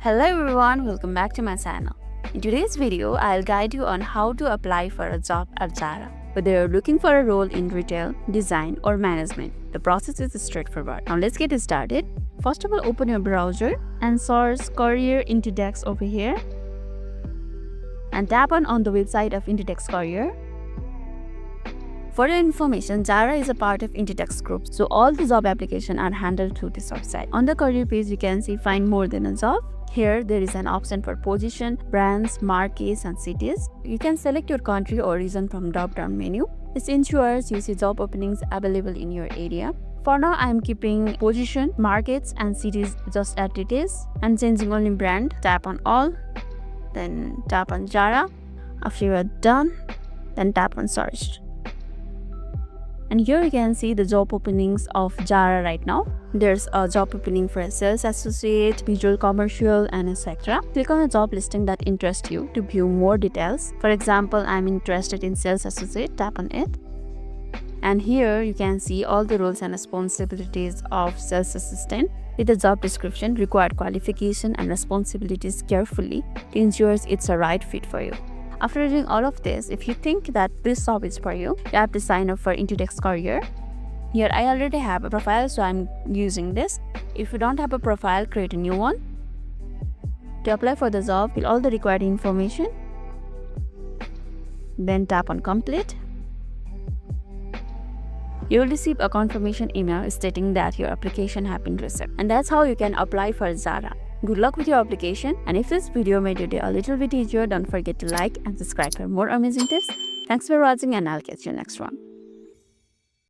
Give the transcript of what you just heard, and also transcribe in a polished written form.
Hello everyone, welcome back to my channel. In today's video, I'll guide you on how to apply for a job at ZARA. Whether you're looking for a role in retail, design or management, the process is straightforward. Now let's get started. First of all, open your browser and search career Index over here. And tap on the website of Index Career. For your information, ZARA is a part of Index Group, so all the job applications are handled through this website. On the career page, you can see find more than a job. Here, there is an option for position, brands, markets, and cities. You can select your country or region from drop-down menu. This ensures you see job openings available in your area. For now, I am keeping position, markets, and cities just as it is, and changing only brand. Tap on all, then tap on ZARA. After you are done, then tap on search. And here you can see the job openings of ZARA right now. There's a job opening for a sales associate, visual commercial, and etc. Click on a job listing that interests you to view more details. For example, I'm interested in sales associate. Tap on it. And here you can see all the roles and responsibilities of sales assistant with the job description, required qualification, and responsibilities carefully to ensure it's a right fit for you. After doing all of this, if you think that this job is for you, you have to sign up for Index Career. Here I already have a profile, so I'm using this. If you don't have a profile, create a new one. To apply for the job, fill all the required information. Then tap on complete. You will receive a confirmation email stating that your application has been received. And that's how you can apply for ZARA. Good luck with your application, and if this video made your day a little bit easier, don't forget to like and subscribe for more amazing tips. Thanks for watching, and I'll catch you next one.